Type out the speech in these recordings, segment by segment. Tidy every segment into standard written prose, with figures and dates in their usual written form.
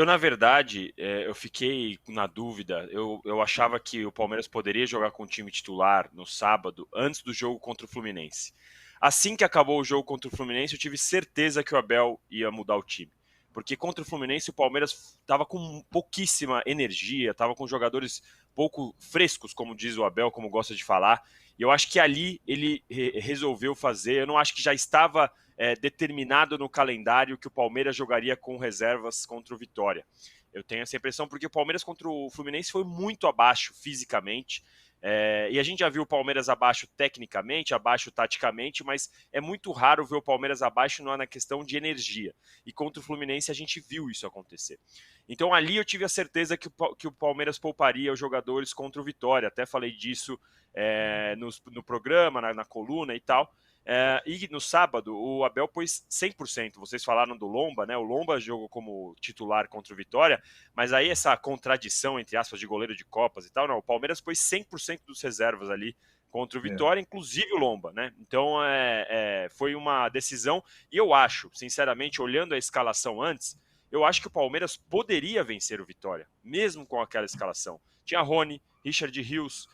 Na verdade, eu fiquei na dúvida. Eu achava que o Palmeiras poderia jogar com o time titular no sábado, antes do jogo contra o Fluminense. Assim que acabou o jogo contra o Fluminense, eu tive certeza que o Abel ia mudar o time. Porque contra o Fluminense, o Palmeiras estava com pouquíssima energia, estava com jogadores pouco frescos, como diz o Abel, como gosta de falar. E eu acho que ali ele resolveu fazer. Eu não acho que já estava determinado no calendário que o Palmeiras jogaria com reservas contra o Vitória. Eu tenho essa impressão porque o Palmeiras contra o Fluminense foi muito abaixo fisicamente. E a gente já viu o Palmeiras abaixo tecnicamente, abaixo taticamente, mas é muito raro ver o Palmeiras abaixo na questão de energia. E contra o Fluminense a gente viu isso acontecer. Então ali eu tive a certeza que o Palmeiras pouparia os jogadores contra o Vitória. Até falei disso no programa, na coluna e tal. E no sábado, o Abel pôs 100%. Vocês falaram do Lomba, né? O Lomba jogou como titular contra o Vitória, mas aí essa contradição, entre aspas, de goleiro de Copas e tal, não. O Palmeiras pôs 100% dos reservas ali contra o É. Vitória, inclusive o Lomba, né? Então foi uma decisão, e eu acho, sinceramente, olhando a escalação antes, eu acho que o Palmeiras poderia vencer o Vitória, mesmo com aquela escalação. Tinha Rony, Richard Rios,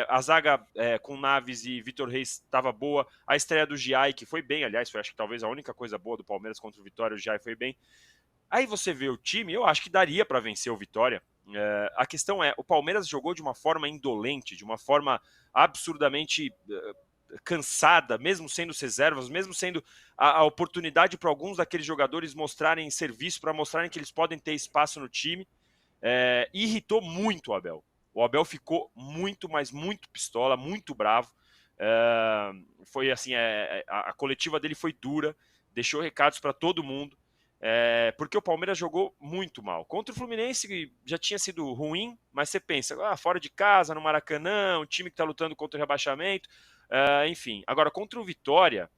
a zaga com Naves e Vitor Reis estava boa. A estreia do Giai, que foi bem, aliás, foi acho que talvez a única coisa boa do Palmeiras contra o Vitória, o Giai foi bem. Aí você vê o time, eu acho que daria para vencer o Vitória. A questão é, o Palmeiras jogou de uma forma indolente, de uma forma absurdamente cansada, mesmo sendo reservas, mesmo sendo a oportunidade para alguns daqueles jogadores mostrarem serviço, para mostrarem que eles podem ter espaço no time. Irritou muito o Abel. O Abel ficou muito, mas muito pistola, muito bravo. Foi assim, a coletiva dele foi dura, deixou recados para todo mundo, porque o Palmeiras jogou muito mal. Contra o Fluminense já tinha sido ruim, mas você pensa, fora de casa, no Maracanã, um time que está lutando contra o rebaixamento, enfim. Agora, contra o Vitória,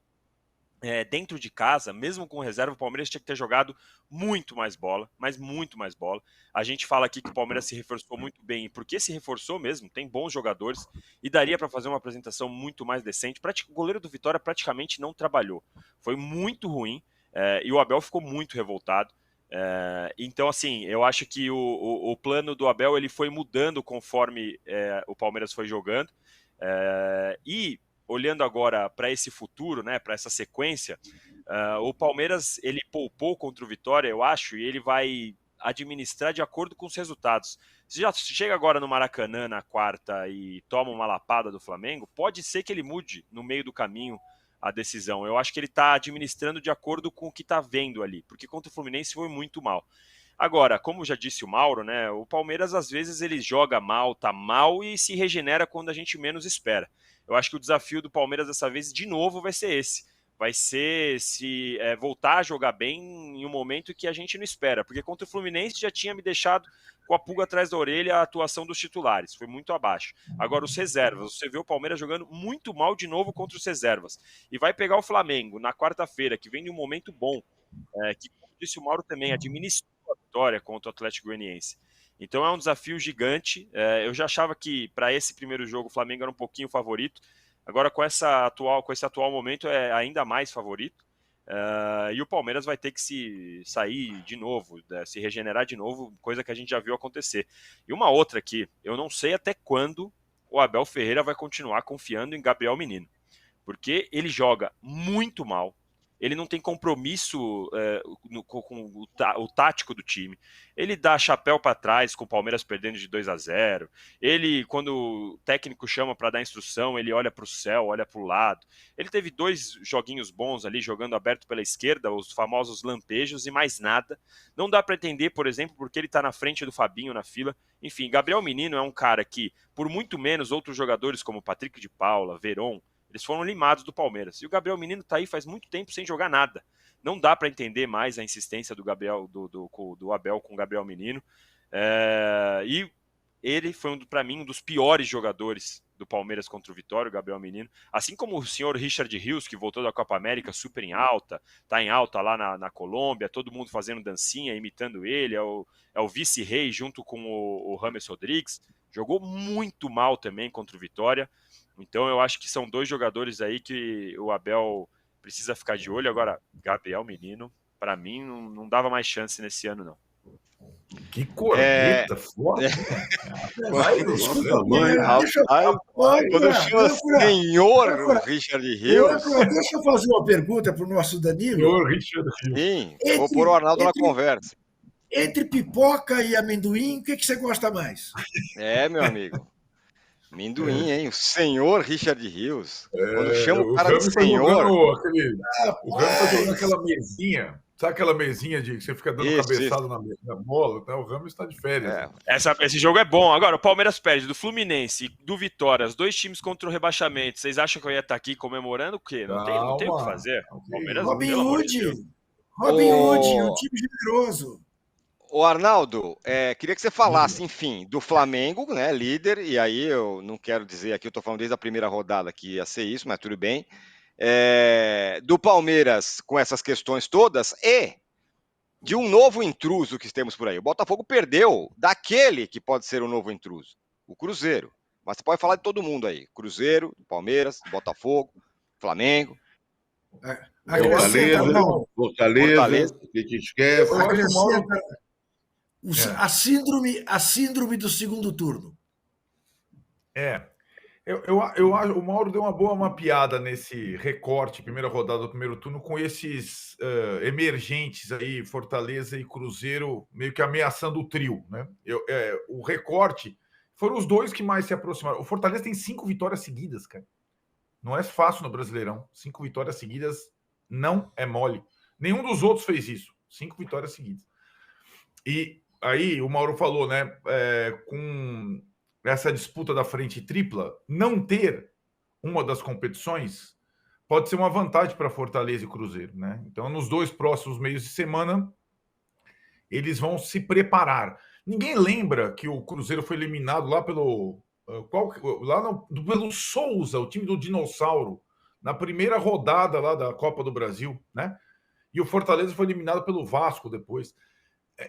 dentro de casa, mesmo com reserva, o Palmeiras tinha que ter jogado muito mais bola, mas muito mais bola. A gente fala aqui que o Palmeiras se reforçou muito bem, porque se reforçou mesmo, tem bons jogadores e daria para fazer uma apresentação muito mais decente. O goleiro do Vitória praticamente não trabalhou, foi muito ruim, e o Abel ficou muito revoltado. Então, assim, eu acho que o plano do Abel ele foi mudando conforme o Palmeiras foi jogando. E olhando agora para esse futuro, né, para essa sequência, o Palmeiras ele poupou contra o Vitória, eu acho, e ele vai administrar de acordo com os resultados. Se já chega agora no Maracanã na quarta e toma uma lapada do Flamengo, pode ser que ele mude no meio do caminho a decisão. Eu acho que ele está administrando de acordo com o que está vendo ali, porque contra o Fluminense foi muito mal. Agora, como já disse o Mauro, né, o Palmeiras às vezes ele joga mal, tá mal e se regenera quando a gente menos espera. Eu acho que o desafio do Palmeiras dessa vez, de novo, vai ser esse. Vai ser se voltar a jogar bem em um momento que a gente não espera. Porque contra o Fluminense já tinha me deixado com a pulga atrás da orelha a atuação dos titulares. Foi muito abaixo. Agora, os reservas. Você vê o Palmeiras jogando muito mal de novo contra os reservas. E vai pegar o Flamengo na quarta-feira, que vem de um momento bom. Que, como disse o Mauro também, administrou a vitória contra o Atlético Goianiense. Então é um desafio gigante. Eu já achava que para esse primeiro jogo o Flamengo era um pouquinho favorito. Agora com com esse atual momento é ainda mais favorito. E o Palmeiras vai ter que se sair de novo, se regenerar de novo, coisa que a gente já viu acontecer. E uma outra aqui, eu não sei até quando o Abel Ferreira vai continuar confiando em Gabriel Menino, porque ele joga muito mal, ele não tem compromisso com o tático do time. Ele dá chapéu para trás com o Palmeiras perdendo de 2-0. Ele, quando o técnico chama para dar instrução, ele olha para o céu, olha para o lado. Ele teve dois joguinhos bons ali, jogando aberto pela esquerda, os famosos lampejos e mais nada. Não dá para entender, por exemplo, porque ele está na frente do Fabinho na fila. Enfim, Gabriel Menino é um cara que, por muito menos outros jogadores como Patrick de Paula, Veron, eles foram limados do Palmeiras. E o Gabriel Menino tá aí faz muito tempo sem jogar nada. Não dá para entender mais a insistência do Abel com o Gabriel Menino. E ele foi, para mim, um dos piores jogadores do Palmeiras contra o Vitória, o Gabriel Menino. Assim como o senhor Richard Rios, que voltou da Copa América super em alta, tá em alta lá na Colômbia, todo mundo fazendo dancinha, imitando ele, é o vice-rei junto com o James Rodrigues. Jogou muito mal também contra o Vitória. Então eu acho que são dois jogadores aí que o Abel precisa ficar de olho. Agora, Gabriel Menino, para mim, não dava mais chance nesse ano, não. Que corneta foda, né? Quando chama senhor Richard Rios... Deixa eu fazer uma pergunta para o nosso Danilo. Senhor Richard Rios. Sim, vou pôr o Arnaldo na conversa. Entre pipoca e amendoim, o que você gosta mais? Meu amigo. Amendoim, hein? O senhor Richard Rios. Quando chama o O cara Rami de tá senhor... O Rami tá jogando aquela mesinha. Sabe aquela mesinha de que você fica dando cabeçada na bola? Né? O Rami está de férias. Né? Esse jogo é bom. Agora, o Palmeiras perde do Fluminense e do Vitória, os dois times contra o rebaixamento. Vocês acham que eu ia estar aqui comemorando o quê? Não tem o que fazer. Palmeiras, Robin Hood, um time generoso. Ô Arnaldo, queria que você falasse, enfim, do Flamengo, né, líder, e aí eu não quero dizer aqui, eu tô falando desde a primeira rodada que ia ser isso, mas tudo bem. Do Palmeiras com essas questões todas e de um novo intruso que temos por aí. O Botafogo perdeu daquele que pode ser um novo intruso, o Cruzeiro. Mas você pode falar de todo mundo aí, Cruzeiro, Palmeiras, Botafogo, Flamengo. Fortaleza, que te esquece. A síndrome do segundo turno. Eu acho o Mauro deu uma boa mapeada nesse recorte, primeira rodada do primeiro turno, com esses emergentes aí, Fortaleza e Cruzeiro, meio que ameaçando o trio, né? O recorte foram os dois que mais se aproximaram. O Fortaleza tem 5 vitórias seguidas, cara. Não é fácil no Brasileirão. 5 vitórias seguidas não é mole. Nenhum dos outros fez isso. 5 vitórias seguidas. E aí o Mauro falou, né? Com essa disputa da frente tripla, não ter uma das competições pode ser uma vantagem para Fortaleza e Cruzeiro, né? Então, nos 2 próximos meios de semana, eles vão se preparar. Ninguém lembra que o Cruzeiro foi eliminado lá pelo Souza, o time do Dinossauro, na primeira rodada lá da Copa do Brasil, né? E o Fortaleza foi eliminado pelo Vasco depois.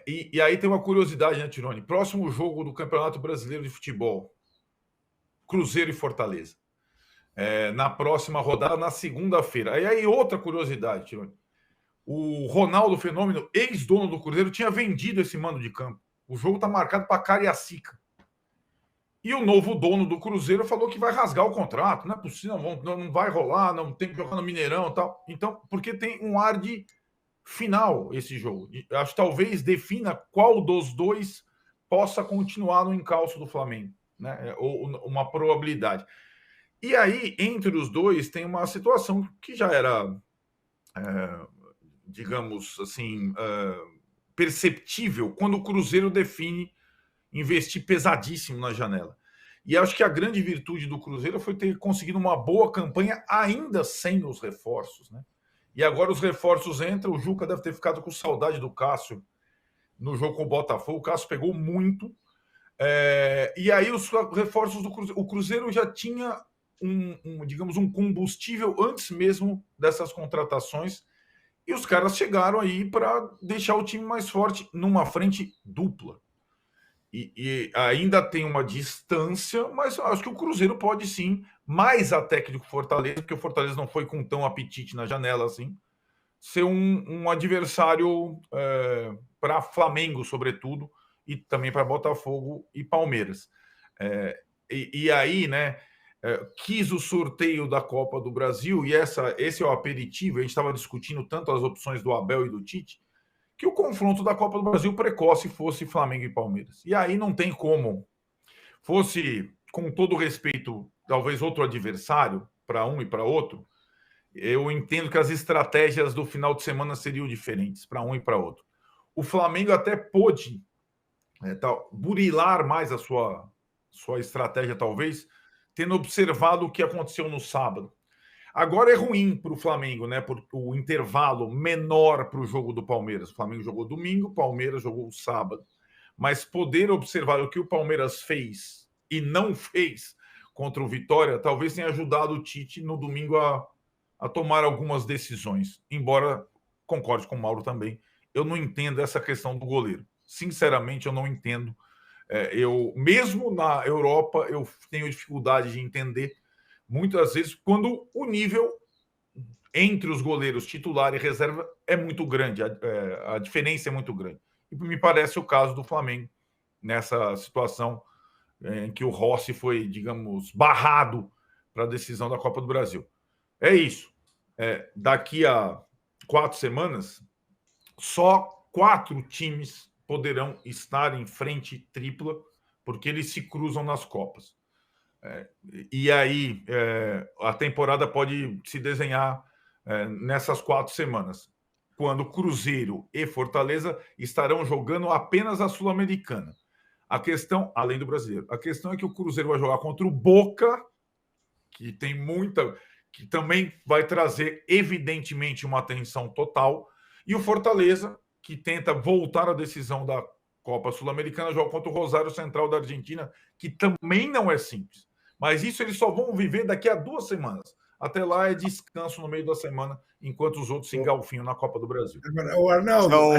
E aí tem uma curiosidade, né, Tironi? Próximo jogo do Campeonato Brasileiro de Futebol, Cruzeiro e Fortaleza. Na próxima rodada, na segunda-feira. E aí outra curiosidade, Tironi. O Ronaldo Fenômeno, ex-dono do Cruzeiro, tinha vendido esse mando de campo. O jogo está marcado para Cariacica. E o novo dono do Cruzeiro falou que vai rasgar o contrato. Não é possível, não vai rolar, não tem que jogar no Mineirão e tal. Então, porque tem um ar de final esse jogo. Acho que talvez defina qual dos dois possa continuar no encalço do Flamengo, né? Ou uma probabilidade. E aí, entre os dois, tem uma situação que já era, digamos assim, perceptível quando o Cruzeiro define investir pesadíssimo na janela. E acho que a grande virtude do Cruzeiro foi ter conseguido uma boa campanha ainda sem os reforços, né? E agora os reforços entram, o Juca deve ter ficado com saudade do Cássio no jogo com o Botafogo, o Cássio pegou muito, e aí os reforços do Cruzeiro, o Cruzeiro já tinha digamos, um combustível antes mesmo dessas contratações, e os caras chegaram aí para deixar o time mais forte numa frente dupla. E ainda tem uma distância, mas acho que o Cruzeiro pode sim, mais até que o Fortaleza, porque o Fortaleza não foi com tão apetite na janela assim, ser um adversário para Flamengo, sobretudo, e também para Botafogo e Palmeiras. E aí, né, quis o sorteio da Copa do Brasil, e esse é o aperitivo, a gente estava discutindo tanto as opções do Abel e do Tite, que o confronto da Copa do Brasil precoce fosse Flamengo e Palmeiras. E aí não tem como. Fosse, com todo respeito, talvez outro adversário, para um e para outro, eu entendo que as estratégias do final de semana seriam diferentes para um e para outro. O Flamengo até pôde burilar mais a sua estratégia, talvez, tendo observado o que aconteceu no sábado. Agora é ruim para o Flamengo, né? Por o intervalo menor para o jogo do Palmeiras. O Flamengo jogou domingo, o Palmeiras jogou sábado. Mas poder observar o que o Palmeiras fez e não fez contra o Vitória, talvez tenha ajudado o Tite no domingo a tomar algumas decisões. Embora concorde com o Mauro também, eu não entendo essa questão do goleiro. Sinceramente, eu não entendo. Mesmo na Europa, eu tenho dificuldade de entender muitas vezes quando o nível entre os goleiros titular e reserva é muito grande, a diferença é muito grande. e me parece o caso do Flamengo, nessa situação em que o Rossi foi, digamos, barrado para a decisão da Copa do Brasil. É isso. Daqui a 4 semanas, só 4 times poderão estar em frente tripla, porque eles se cruzam nas Copas. E aí a temporada pode se desenhar nessas 4 semanas, quando Cruzeiro e Fortaleza estarão jogando apenas a Sul-Americana. A questão, além do brasileiro, a questão é que o Cruzeiro vai jogar contra o Boca, que tem muita, que também vai trazer, evidentemente, uma atenção total, e o Fortaleza, que tenta voltar à decisão da Copa Sul-Americana, joga contra o Rosário Central da Argentina, que também não é simples. Mas isso eles só vão viver daqui a 2 semanas. Até lá é descanso no meio da semana, enquanto os outros se engalfinham na Copa do Brasil. Agora, o Arnaldo,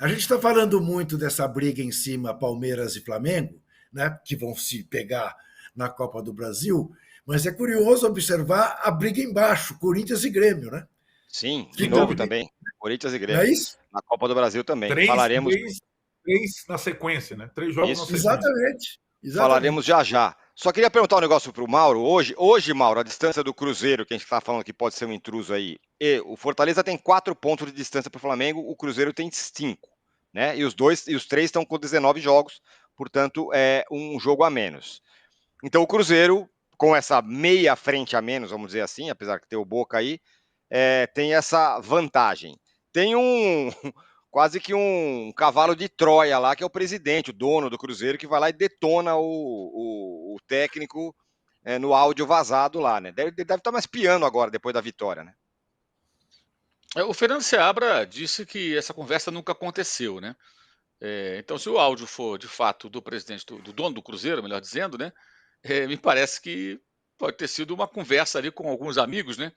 a gente está falando muito dessa briga em cima, Palmeiras e Flamengo, né, que vão se pegar na Copa do Brasil, mas é curioso observar a briga embaixo, Corinthians e Grêmio, né? Sim, de novo também. Corinthians e Grêmio. Não é isso? Na Copa do Brasil também. 3 Falaremos. 3 na sequência, né? 3 jogos Isso. na sequência. Exatamente. Falaremos já. Só queria perguntar um negócio para o Mauro. Hoje, Mauro, a distância do Cruzeiro, que a gente está falando que pode ser um intruso aí, e o Fortaleza tem 4 pontos de distância para o Flamengo, o Cruzeiro tem 5, né? E os 3 estão com 19 jogos, portanto, é um jogo a menos. Então, o Cruzeiro, com essa meia frente a menos, vamos dizer assim, apesar de ter o Boca aí, tem essa vantagem. Tem quase que um cavalo de Troia lá, que é o presidente, o dono do Cruzeiro, que vai lá e detona o técnico no áudio vazado lá, né? Deve estar mais piano agora, depois da vitória, né? O Fernando Seabra disse que essa conversa nunca aconteceu, né? Então, se o áudio for, de fato, do presidente, do dono do Cruzeiro, melhor dizendo, né? Me parece que pode ter sido uma conversa ali com alguns amigos, né?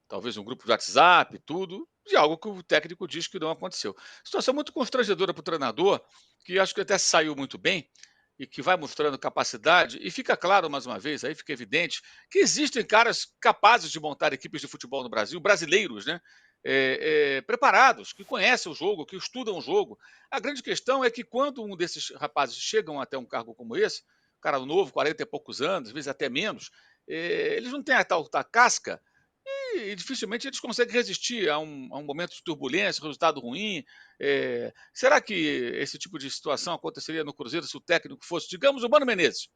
Talvez um grupo de WhatsApp, tudo, de algo que o técnico diz que não aconteceu. Situação muito constrangedora para o treinador, que acho que até saiu muito bem e que vai mostrando capacidade. E fica claro, mais uma vez, aí fica evidente, que existem caras capazes de montar equipes de futebol no Brasil, brasileiros, né? Preparados, que conhecem o jogo, que estudam o jogo. A grande questão é que quando um desses rapazes chegam até um cargo como esse, cara novo, 40 e poucos anos, às vezes até menos, eles não têm a tal casca, e dificilmente eles conseguem resistir a um momento de turbulência, resultado ruim. Será que esse tipo de situação aconteceria no Cruzeiro se o técnico fosse, digamos, o Mano Menezes,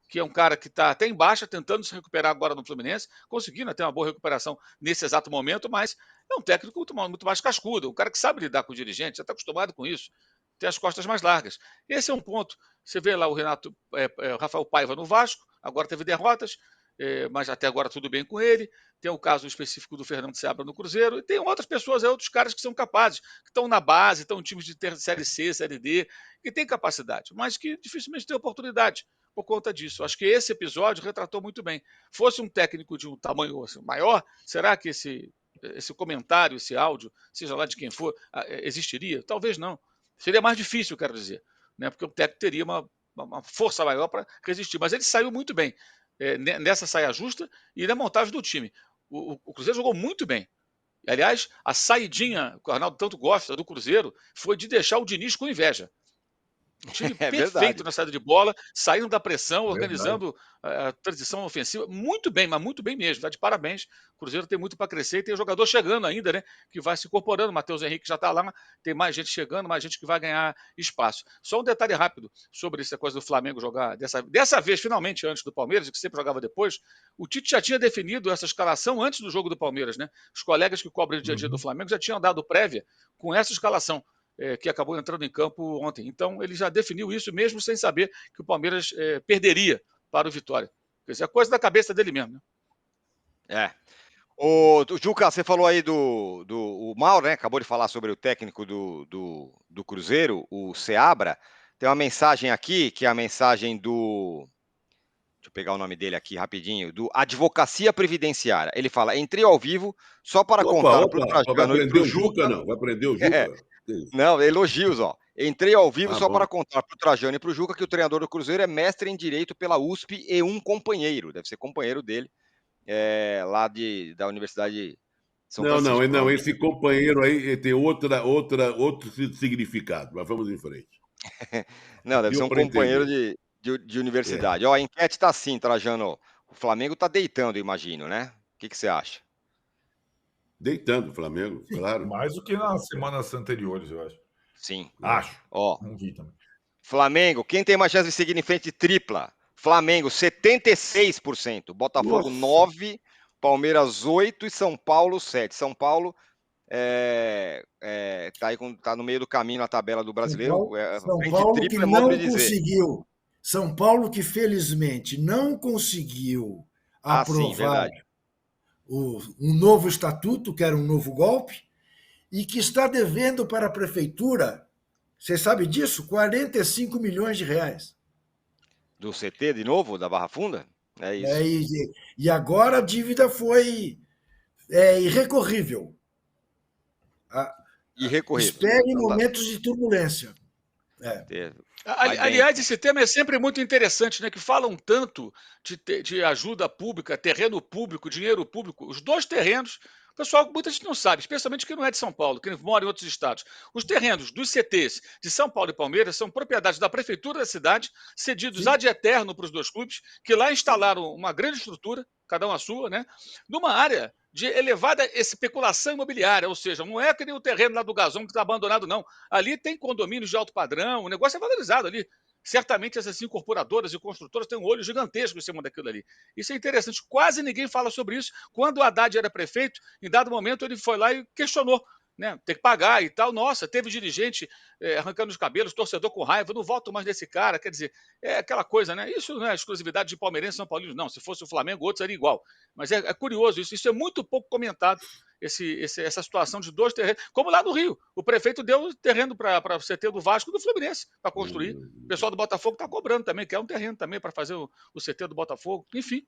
que é um cara que está até em baixa, tentando se recuperar agora no Fluminense, conseguindo até uma boa recuperação nesse exato momento, mas é um técnico muito mais cascudo, um cara que sabe lidar com o dirigente, já está acostumado com isso, tem as costas mais largas. Esse é um ponto. Você vê lá o Rafael Paiva no Vasco, agora teve derrotas, mas até agora tudo bem com ele. Tem o caso específico do Fernando Seabra no Cruzeiro, e tem outras pessoas, outros caras que são capazes, que estão na base, estão em times de Série C, Série D, que têm capacidade, mas que dificilmente têm oportunidade por conta disso. Acho que esse episódio retratou muito bem. Fosse um técnico de um tamanho maior, será que esse comentário, esse áudio, seja lá de quem for, existiria? Talvez não. Seria mais difícil, quero dizer, né? Porque o técnico teria uma força maior para resistir. Mas ele saiu muito bem nessa saia justa e na montagem do time. O Cruzeiro jogou muito bem. Aliás, a saidinha que o Arnaldo tanto gosta do Cruzeiro foi de deixar o Diniz com inveja. Um time perfeito na saída de bola, saindo da pressão, organizando a transição ofensiva. Muito bem, mas muito bem mesmo. Está de parabéns. O Cruzeiro tem muito para crescer e tem jogador chegando ainda, né? Que vai se incorporando. O Matheus Henrique já está lá, tem mais gente chegando, mais gente que vai ganhar espaço. Só um detalhe rápido sobre essa coisa do Flamengo jogar dessa vez, finalmente, antes do Palmeiras, que sempre jogava depois. O Tite já tinha definido essa escalação antes do jogo do Palmeiras, né? Os colegas que cobrem o dia a dia do Flamengo já tinham dado prévia com essa escalação. Que acabou entrando em campo ontem. Então, ele já definiu isso mesmo sem saber que o Palmeiras perderia para o Vitória. Quer dizer, é coisa da cabeça dele mesmo. Né? O Juca, você falou aí o Mauro, né? Acabou de falar sobre o técnico do Cruzeiro, o Seabra. Tem uma mensagem aqui, que é a mensagem do... Deixa eu pegar o nome dele aqui rapidinho. Do Advocacia Previdenciária. Ele fala, entrei ao vivo só para contar para o Trajano e para o Juca... Não, vai prender o Juca? Não, elogios, ó. Entrei ao vivo só para contar para o Trajano e para o Juca que o treinador do Cruzeiro é mestre em Direito pela USP e um companheiro, deve ser companheiro dele, lá da Universidade São Não, Francisco. não, esse companheiro aí tem outro significado, mas vamos em frente. Não, deve ser Deu um para companheiro entender. de universidade. Ó, a enquete tá assim, Trajano. O Flamengo tá deitando, eu imagino, né? O que você acha? Deitando o Flamengo, claro. Mais do que nas semanas anteriores, eu acho. Sim. Acho. Ó, Não vi também. Flamengo, quem tem mais chance de seguir em frente tripla? Flamengo, 76%. Botafogo, Nossa. 9%. Palmeiras, 8% e São Paulo, 7%. São Paulo tá no meio do caminho na tabela do brasileiro. São Frente Paulo que tripla é modo de não dizer. conseguiu. São Paulo que felizmente não conseguiu Ah, sim, aprovar verdade. um novo estatuto, que era um novo golpe, e que está devendo para a prefeitura, você sabe disso? 45 milhões de reais. Do CT de novo, da Barra Funda? É isso. E agora a dívida foi irrecorrível. Irrecorrível. Espere Então tá. momentos de turbulência. Aliás, esse tema é sempre muito interessante, né? Que falam tanto de ajuda pública, terreno público, dinheiro público. Os dois terrenos, o pessoal, muita gente não sabe, especialmente quem não é de São Paulo, quem mora em outros estados. Os terrenos dos CTs de São Paulo e Palmeiras são propriedades da prefeitura da cidade, cedidos ad eterno para os dois clubes, que lá instalaram uma grande estrutura, cada um a sua, né? Numa área de elevada especulação imobiliária, ou seja, não é que nem o terreno lá do Gazão que está abandonado, não. Ali tem condomínios de alto padrão, o negócio é valorizado ali. Certamente essas incorporadoras e construtoras têm um olho gigantesco em cima daquilo ali. Isso é interessante, quase ninguém fala sobre isso. Quando o Haddad era prefeito, em dado momento ele foi lá e questionou, né? Tem que pagar e tal. Nossa, teve dirigente arrancando os cabelos, torcedor com raiva, eu não voto mais nesse cara. Quer dizer, é aquela coisa, né? Isso não é exclusividade de palmeirense e São Paulino, não. Se fosse o Flamengo, outros seria igual. Mas é curioso isso. Isso é muito pouco comentado, essa situação de dois terrenos. Como lá no Rio. O prefeito deu terreno para o CT do Vasco e do Fluminense para construir. O pessoal do Botafogo está cobrando também, quer um terreno também para fazer o CT do Botafogo. Enfim.